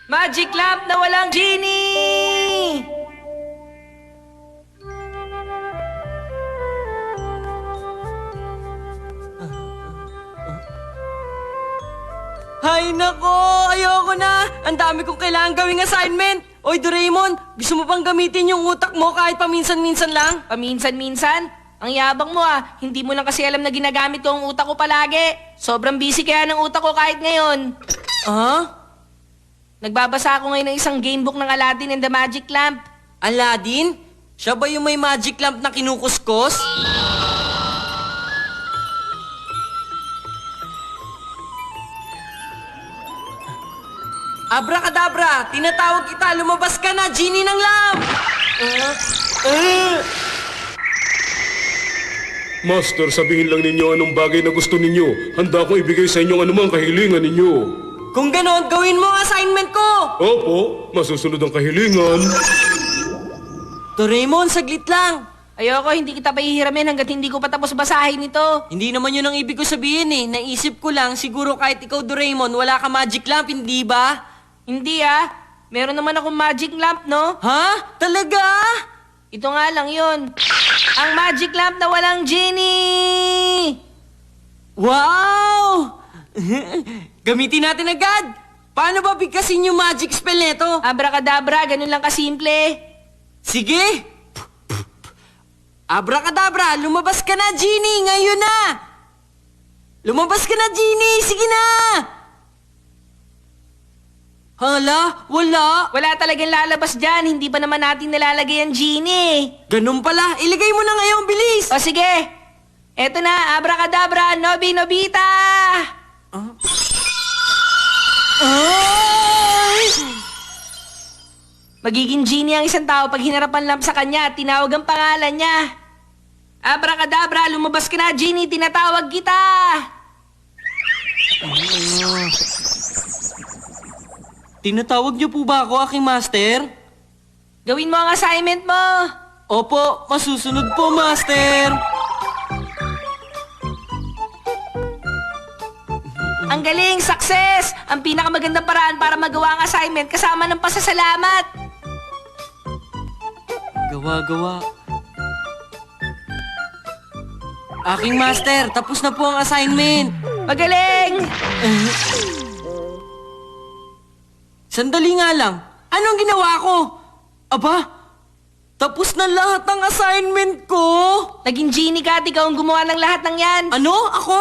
Magic lamp na walang genie! Hay nako, ayoko na. Ang dami kong kailangan gawing assignment. Oy, Doraemon, gusto mo bang gamitin yung utak mo kahit paminsan-minsan lang? Paminsan-minsan? Ang yabang mo hindi mo lang kasi alam na ginagamit ko ang utak ko palagi. Sobrang busy kaya ng utak ko kahit ngayon. Nagbabasa ako ngayon ng isang gamebook ng Aladdin and the Magic Lamp. Aladdin? Siya ba yung may magic lamp na kinukuskos? Abracadabra! Tinatawag kita! Lumabas ka na! Genie ng lamp! Master, sabihin lang ninyo anong bagay na gusto ninyo. Handa akong ibigay sa inyong anumang kahilingan ninyo. Kung ganon, gawin mo ang assignment ko! Opo, masusunod ang kahilingan. Doraemon, saglit lang! Ayoko, hindi kita pahihiramin hanggat hindi ko pa tapos basahin ito. Hindi naman yun ang ibig ko sabihin eh. Naisip ko lang, siguro kahit ikaw, Doraemon, wala ka magic lamp, hindi ba? Hindi meron naman akong magic lamp, no? Ha? Talaga? Ito nga lang yun. Ang magic lamp na walang genie! Wow! Gamitin natin agad! Paano ba bigkasin yung magic spell neto? Abracadabra, ganun lang kasimple. Sige! Abracadabra, lumabas ka na, Genie! Ngayon na! Lumabas ka na, Genie! Sige na! Hala, wala. Wala talagang lalabas dyan, hindi pa naman natin nilalagay ang genie. Ganun pala, ilagay mo na ngayon, bilis! O sige, eto na, abracadabra, Nobita! Ay! Magiging genie ang isang tao pag hinarap ang lamp sa kanya at tinawag ang pangalan niya. Abracadabra, lumabas ka na, genie, tinatawag kita! Tinatawag niyo po ba ako, aking master? Gawin mo ang assignment mo! Opo, masusunod po, master! Ang galing, success! Ang pinakamagandang paraan para magawa ang assignment kasama ng pasasalamat! Gawa-gawa. Aking master, tapos na po ang assignment. Magaling! Sandali nga lang. Anong ginawa ko? Aba, tapos na lahat ng assignment ko. Naging genie ka at ikaw ang gumawa ng lahat ng yan. Ano? Ako?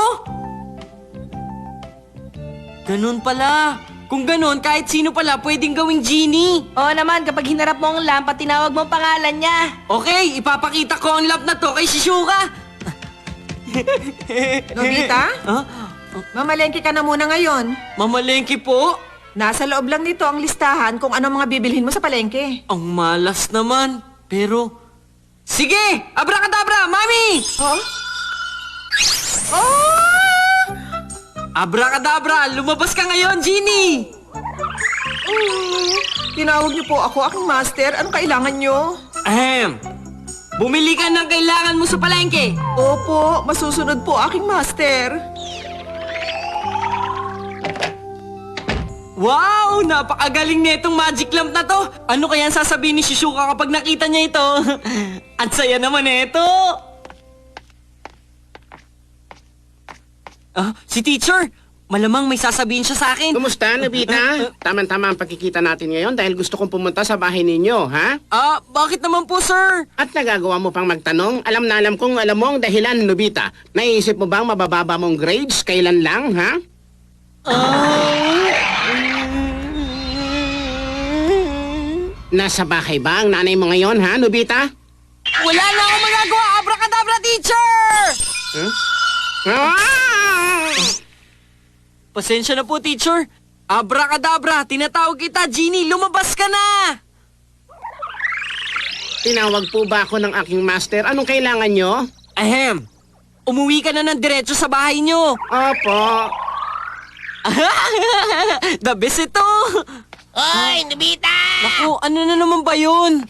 Ganun pala. Kung ganun, kahit sino pala pwedeng gawing genie. Oo naman, kapag hinarap mo ang lamp at tinawag mo ang pangalan niya. Okay, ipapakita ko ang lamp na to kay Shizuka. Nobita? Huh? Mamalengke ka na muna ngayon. Mamalengke po? Nasa loob lang nito ang listahan kung ano mga bibilhin mo sa palengke. Ang malas naman. Pero... Sige! Abracadabra! Mami! Oh? Oh! Abracadabra! Lumabas ka ngayon, Genie! Tinawag niyo po ako, aking master. Anong kailangan niyo? Ahem! Bumili ka ng kailangan mo sa palengke! Opo, masusunod po, aking master. Wow! Napakagaling nitong magic lamp na to! Ano kaya ang sasabihin ni Shizuka kapag nakita niya ito? At saya naman ito! Si teacher! Malamang may sasabihin siya sa akin. Kumusta, Nobita? Tama-tama ang pagkikita natin ngayon dahil gusto kong pumunta sa bahay ninyo, ha? Bakit naman po, sir? At nagagawa mo pang magtanong? Alam na alam kong alam mo ang dahilan, Nobita. Naisip mo bang mabababa mong grades? Kailan lang, ha? Nasa bahay ba ang nanay mo ngayon, ha, Nobita? Wala na akong magagawa! Abracadabra, teacher! Pasensya na po, teacher. Abracadabra, tinatawag kita, Genie. Lumabas ka na! Tinawag po ba ako ng aking master? Anong kailangan nyo? Ahem. Umuwi ka na ng diretso sa bahay nyo. Opo. The best ito! Hoy, Nobita! Naku, ano na naman ba yun?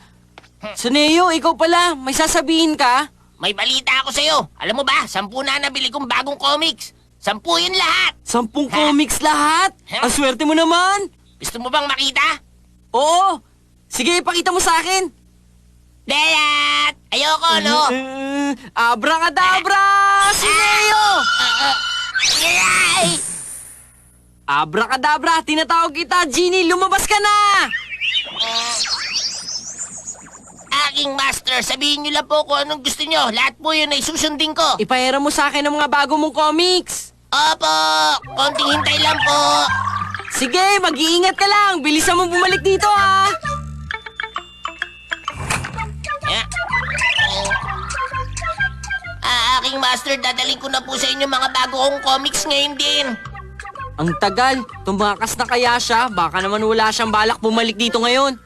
Suneo, ikaw pala. May sasabihin ka? May balita ako sa'yo. Alam mo ba, 10 na nabili kong bagong comics. 10 yun lahat. 10 comics lahat? Ang swerte mo naman. Gusto mo bang makita? Oo! Sige, ipakita mo sa akin! Dayat! Ayoko, no? Abracadabra! Sineo! Ay! Abracadabra! Tinatawag kita, Genie! Lumabas ka na! Aking master, sabihin niyo lang po kung anong gusto niyo. Lahat po yun ay susundin ko. Ipahera mo sa akin ang mga bago mong comics! Opo! Konting hintay lang po. Sige, mag-iingat ka lang! Bilisan mo bumalik dito, ha! Aking master, dadaling ko na po sa inyo mga bago kong comics ngayon din. Ang tagal. Tumakas na kaya siya. Baka naman wala siyang balak bumalik dito ngayon.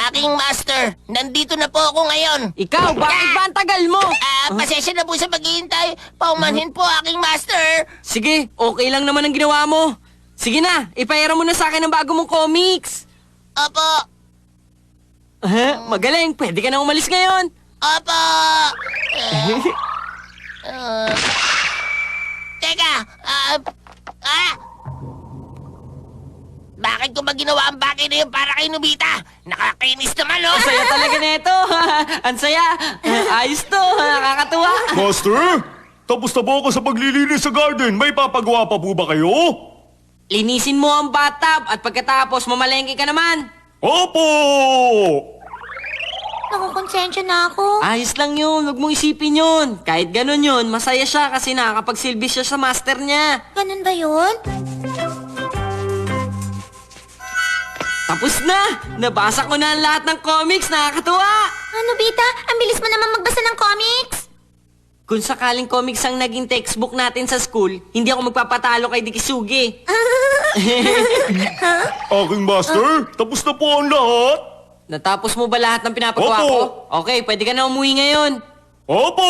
Aking master, nandito na po ako ngayon. Ikaw, bakit ba ang tagal mo? Pasensya na po sa paghihintay. Paumanhin po, aking master. Sige, okay lang naman ang ginawa mo. Sige na, ipahera mo na sa akin ang bago mong comics. Opo. Magaling, pwede ka na umalis ngayon. Opo. Teka, bakit ko ba ginawa ang bagay na yun para kay Nobita? Nakakainis naman, oh! Ang saya talaga nito. Ang saya. Ayos to, nakakatuwa. Master, tapos na po ako sa paglilinis sa garden. May papagawa pa po ba kayo? Linisin mo ang bathtub at pagkatapos mamalengke ka naman. Opo! Nakukonsensya na ako. Ayos lang yun, huwag mong isipin yun. Kahit ganun yun, masaya siya kasi nakakapagsilbi siya sa master niya. Ganun ba yun? Tapos na! Nabasa ko na ang lahat ng comics, nakakatuwa! Ano, Bita? Ang bilis mo naman magbasa ng comics. Kung sakaling comics ang naging textbook natin sa school, hindi ako magpapatalo kay Dikisugi. Aking master, tapos na po ang lahat? Natapos mo ba lahat ng pinapagawa Opo. ko? Okay, pwede ka na umuwi ngayon. Opo!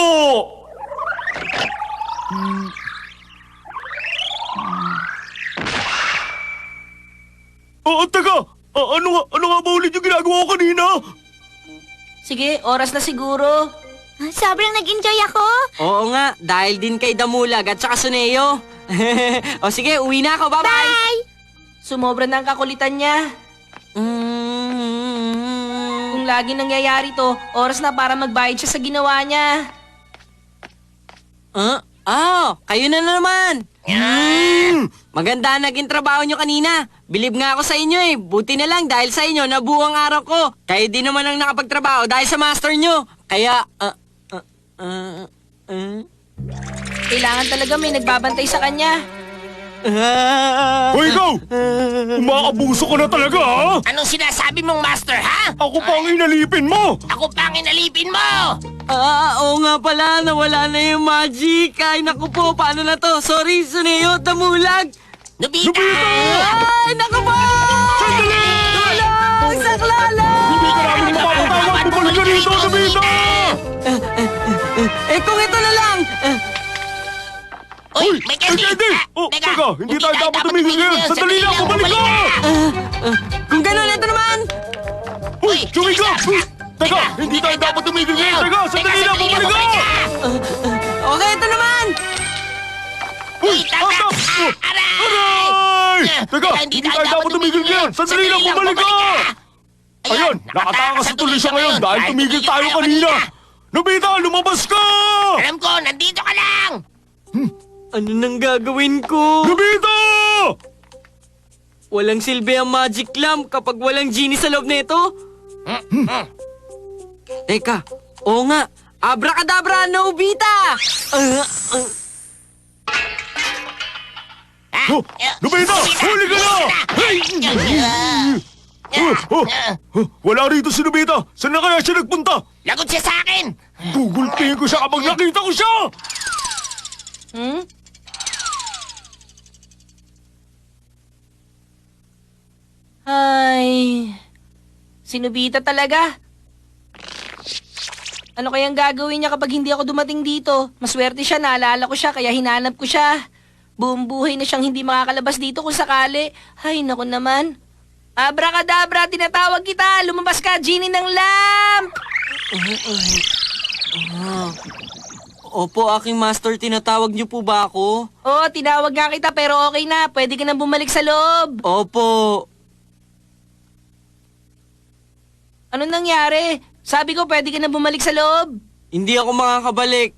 Teka! Ano nga ba ulit yung ginagawa ko kanina? Sige, oras na siguro. Sobrang nag-enjoy ako. Oo nga, dahil din kay Damulag at saka Suneo. O sige, uwi na ako, bye-bye! Bye! Sumobra na ang kakulitan niya. Kung lagi nangyayari to, oras na para magbayad siya sa ginawa niya. Kayo na naman! Maganda ang naging trabaho nyo kanina. Bilib nga ako sa inyo eh. Buti na lang dahil sa inyo nabuo ang araw ko. Kayo din naman ang nakapagtrabaho dahil sa master nyo. Kaya, Kailangan talaga may nagbabantay sa kanya. Hoy, ikaw! Umaabuso ka na talaga, ha? Anong sinasabi mong master, ha? Ako pa ang inalipin mo! Ako pa ang inalipin mo! oo nga pala, nawala na yung magic. Ay, naku po, paano na to? Sorry, Suneo, Damulag. Nobita! Ay, naku po! Sandali! Tulong! Saklala! Hindi ka namin mapapatawad! Bumalik ka rito, Nobita! Kung ito na lang! Uy, may candy! Teka, hindi tayo dapat tumigil ngayon! Sandali lang, bumalik ka! Kung gano'n, ito naman! Uy, Chumika! Teka, hindi tayo dapat tumigil ngayon! Teka, sandali lang, bumalik ka! Okay, ito naman! Uy, tatak! Aray! Teka, hindi tayo dapat tumigil ngayon! Sandali lang, bumalik ka! Ayun, nakatakas na tuloy siya ngayon dahil tumigil tayo kanina! Nobita, lumabas ka! Alam ko, nandito ka lang! Ano nang gagawin ko? Nobita! Walang silbi ang magic lamp kapag walang genie sa loob nito. Teka, oo nga. Abracadabra, Nobita! Nobita, huli ka na! Wala rito si Nobita! Saan na kaya siya nagpunta? Lagot siya sa akin! Gugulpihin ko siya kapag nakita ko siya! Ay, sinubita talaga. Ano kayang gagawin niya kapag hindi ako dumating dito? Maswerte siya, naalala ko siya, kaya hinanap ko siya. Buong buhay na siyang hindi makakalabas dito kung sakali. Ay, naku naman. Abracadabra, tinatawag kita! Lumabas ka, genie ng lamp! Opo, aking master, tinatawag niyo po ba ako? Oo, tinawag nga kita pero okay na. Pwede ka na bumalik sa loob. Opo. Anong nangyari? Sabi ko pwede ka na bumalik sa loob. Hindi ako makakabalik.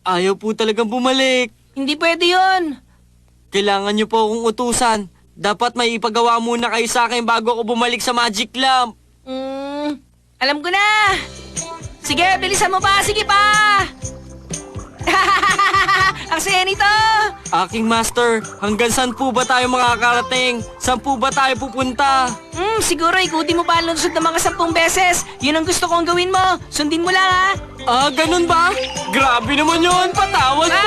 Ayaw po talagang bumalik. Hindi pwede yon. Kailangan niyo po akong utusan. Dapat may ipagawa muna kayo sa akin bago ako bumalik sa Magic Lamp. Alam ko na. Sige, bilisan mo pa. Sige pa. Ang saya nito. Aking master, hanggang saan po ba tayo makakarating? Saan po ba tayo pupunta? Siguro ikutin mo pa ang lunsod ng mga 10 beses. Yun ang gusto kong gawin mo. Sundin mo lang ha. Ganun ba? Grabe naman yun! Patawad po!